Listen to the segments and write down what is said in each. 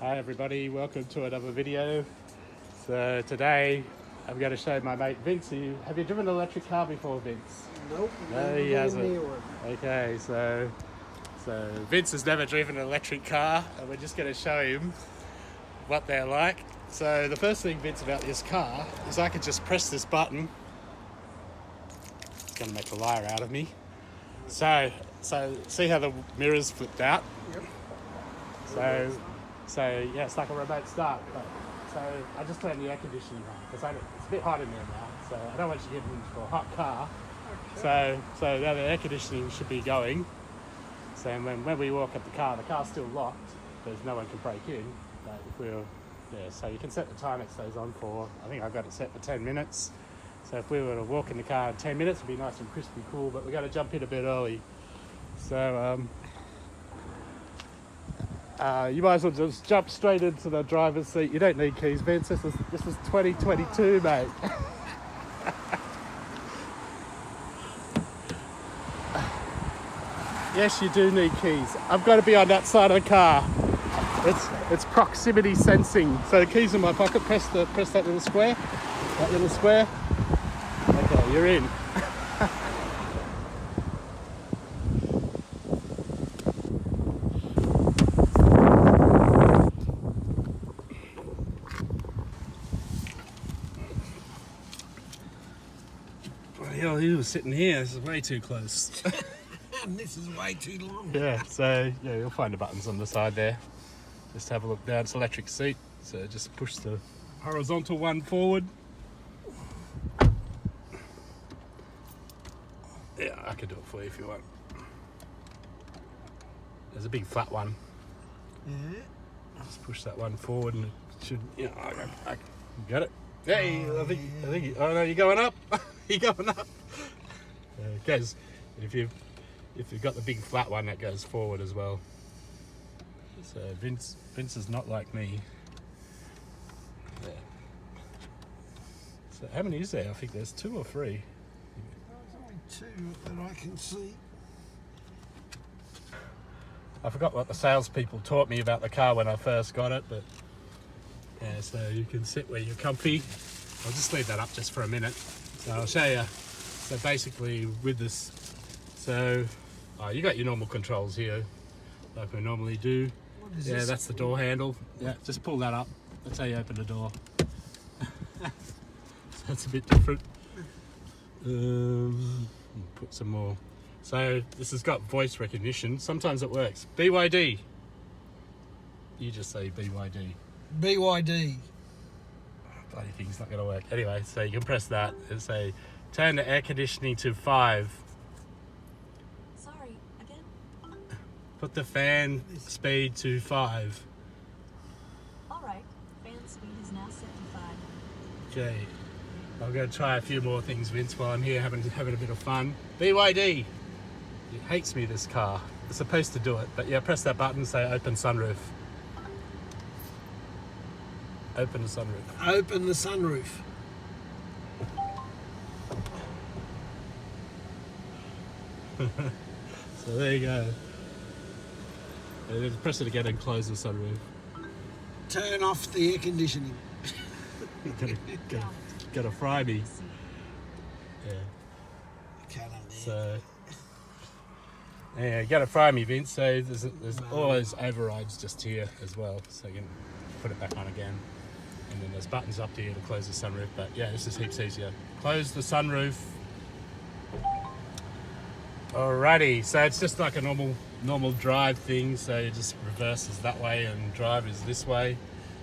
Hi everybody, welcome to another video. So today I'm going to show my mate Vince. Have you driven an electric car before, Vince? Nope. No, he hasn't. Okay, so Vince has never driven an electric car and we're just going to show him what they're like. So the first thing, Vince, about this car is I could just press this button. It's going to make a liar out of me. So see how the mirror's flipped out? Yep. So yeah, it's like a remote start. So I just turned the air conditioning on because it's a bit hot in there now. So I don't want you getting into a hot car. Okay. So now the air conditioning should be going. So when we walk up the car's still locked. There's no one can break in. But so you can set the time it stays on for. I think I've got it set for 10 minutes. So if we were to walk in the car in 10 minutes, it'd be nice and crispy cool. But we're going to jump in a bit early. So you might as well just jump straight into the driver's seat. You don't need keys, Vince. This is 2022, mate. Yes, you do need keys. I've got to be on that side of the car. It's proximity sensing. So the keys in my pocket. Press that little square. That little square. Okay, you're in. Hell, he was sitting here. This is way too close. And this is way too long. Yeah, so yeah, you'll find the buttons on the side there. Just have a look down. It's electric seat, so just push the horizontal one forward. Yeah, I can do it for you if you want. There's a big flat one. Yeah. Just push that one forward and it should, I got it. Hey, I think, oh no, you're going up. You're going up. It goes, if you've got the big flat one, that goes forward as well. So Vince is not like me. There. So how many is there? I think there's 2 or 3. There's only 2 that I can see. I forgot what the salespeople taught me about the car when I first got it, but yeah, so you can sit where you're comfy. I'll just leave that up just for a minute. So I'll show you. So basically with this, you got your normal controls here, like we normally do. Yeah, that's the door handle. Yeah, just pull that up. That's how you open the door. So that's a bit different. Put some more. So this has got voice recognition. Sometimes it works. BYD. You just say BYD. BYD. Bloody thing's not going to work. Anyway, so you can press that and say, turn the air conditioning to 5. Sorry, again? Put the fan speed to 5. Alright, fan speed is now set to 5. Okay. I'm going to try a few more things, Vince, while I'm here having a bit of fun. BYD. It hates me, this car. It's supposed to do it, but yeah, press that button, say open sunroof. Open the sunroof. Open the sunroof. So there you go. And then press it again and close the sunroof. Turn off the air conditioning. Gotta fry me. Yeah. So yeah, gotta fry me, Vince. So there's all those overrides just here as well. So you can put it back on again. And then there's buttons up here to close the sunroof. But yeah, this is heaps easier. Close the sunroof. Alrighty, so it's just like a normal drive thing. So you just reverses that way and drive is this way.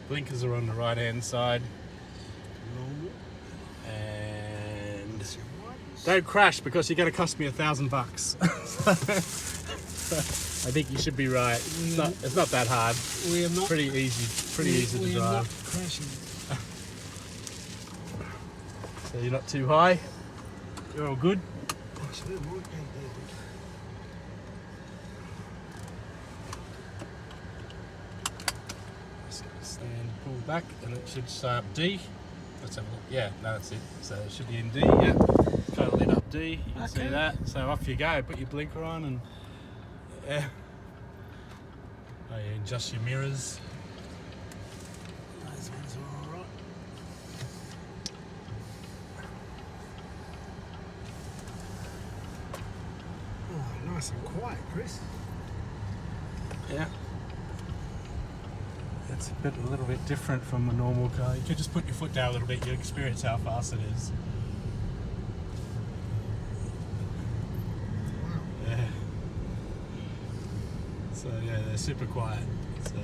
Blinkers are on the right hand side. And don't crash because you're going to cost me $1,000. I think you should be right. It's not that hard. We are not. Pretty easy to drive. Are not crashing. So you're not too high. You're all good. Just going to stand, pull back, and it should start D. Let's have a look. Yeah, no, that's it. So it should be in D. Yeah, kind of lit up D. You can see that. So off you go. Put your blinker on and yeah. Oh, yeah, adjust your mirrors. nice and quiet, Chris. Yeah. It's a little bit different from a normal car. You can just put your foot down a little bit, you experience how fast it is. Wow. Yeah. So yeah, they're super quiet. So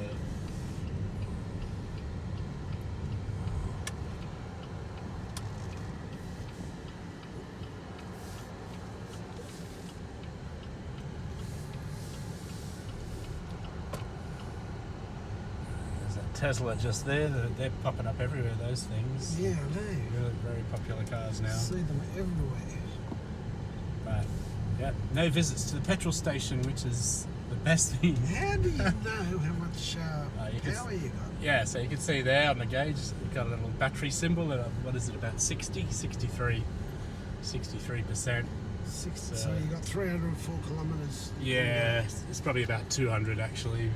Tesla just there, they're popping up everywhere, those things. Yeah, I know. Really very popular cars now. See them everywhere. But yeah, no visits to the petrol station, which is the best thing. How do you know how much you power you got? Yeah, so you can see there on the gauge, we've got a little battery symbol, what is it, about 63%. So you got 304 kilometres. Yeah, it's probably about 200 actually.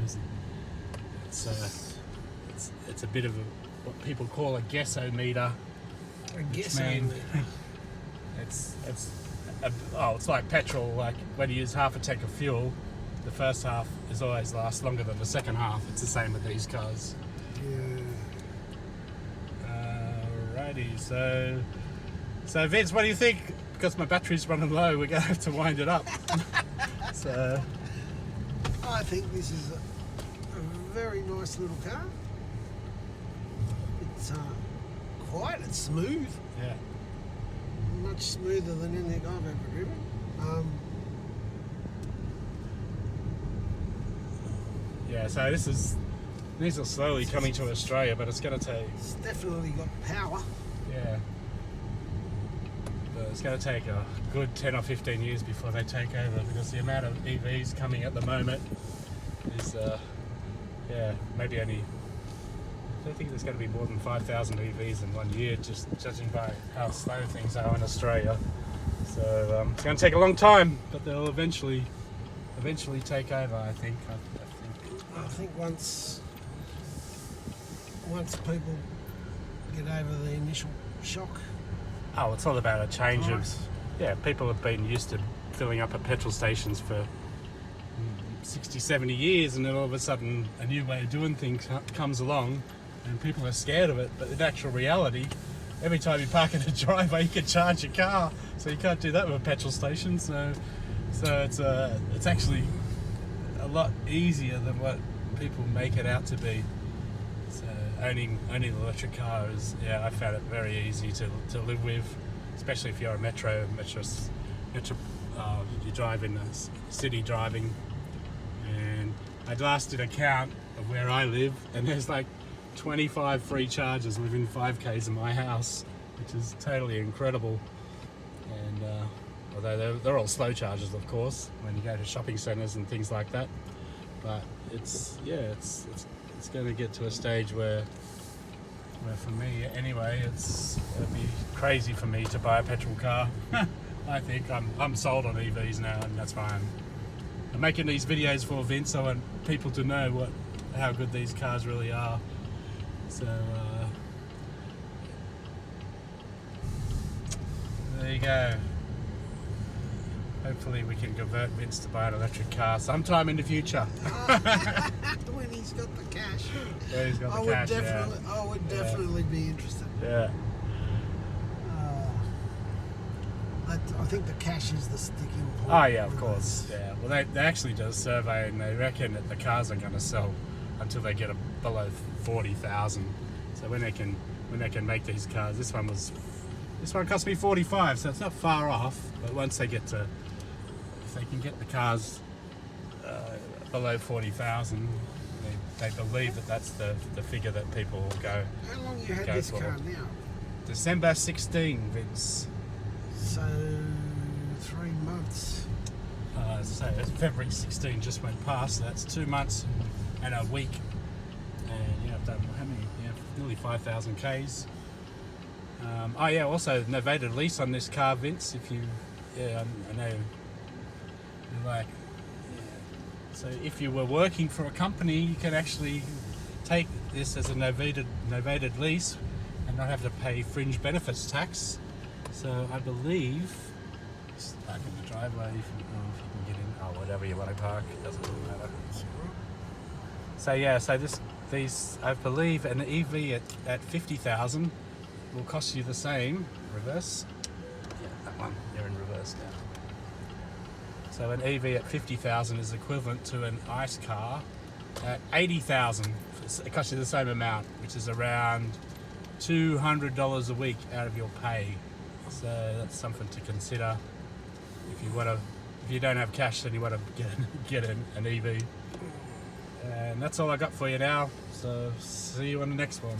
It's a bit of what people call a guessometer. I guess it's like petrol. Like when you use half a tank of fuel, the first half is always lasts longer than the second half. It's the same with these cars. Yeah. Alrighty, so Vince, what do you think? Because my battery's running low, we're gonna have to wind it up. So I think this is a very nice little car. It's quiet, it's smooth. yeah. Much smoother than anything I've ever driven. Yeah, so these are slowly coming to Australia, but it's going to take... It's definitely got power. Yeah. But it's going to take a good 10 or 15 years before they take over, because the amount of EVs coming at the moment is, maybe only... I don't think there's going to be more than 5,000 EVs in 1 year, just judging by how slow things are in Australia. So it's going to take a long time, but they'll eventually take over, I think. I think once people get over the initial shock. Oh, it's all about a change of... Price. Yeah, people have been used to filling up at petrol stations for 60, 70 years, and then all of a sudden a new way of doing things comes along and people are scared of it. But in actual reality, every time you park in a driveway you can charge your car, so you can't do that with a petrol station. So it's actually a lot easier than what people make it out to be. So owning an electric car is, I found it very easy to live with, especially if you're a metro, you drive in a city driving. And I last did a count of where I live, and there's like 25 free charges within 5k's of my house, which is totally incredible. And although they're all slow charges, of course, when you go to shopping centres and things like that. But it's going to get to a stage where for me anyway, it'll be crazy for me to buy a petrol car. I think I'm sold on EVs now, and that's why I'm making these videos for Vince. I want people to know how good these cars really are. So there you go. Hopefully we can convert Vince to buy an electric car sometime in the future. When he's got the cash. Yeah, he's got the cash. I would definitely be interested. Yeah. I think the cash is the sticking point. Oh yeah, of course. Yeah. Well, they actually do a survey, and they reckon that the cars are going to sell until they get below 40,000. So when they can make these cars, this one cost me 45, so it's not far off. But once they get to, if they can get the cars below 40,000, they believe that that's the figure that people will go. How long you had this car now? December 16, Vince. So 3 months. So February 16 just went past. So that's 2 months and a week. And I've done how many? Nearly 5,000 Ks. Also novated lease on this car, Vince. If you, I know. Like, so if you were working for a company, you can actually take this as a novated lease and not have to pay fringe benefits tax. So I believe Just park in the driveway if you can get in, or whatever you want to park, it doesn't really matter. So yeah, so these I believe an EV at 50,000 will cost you the same. Reverse. Yeah, that one. You're in reverse now. So an EV at 50,000 is equivalent to an ICE car at 80,000. It costs you the same amount, which is around $200 a week out of your pay. So that's something to consider if you don't have cash and you want to get an EV. And that's all I got for you now. So see you on the next one.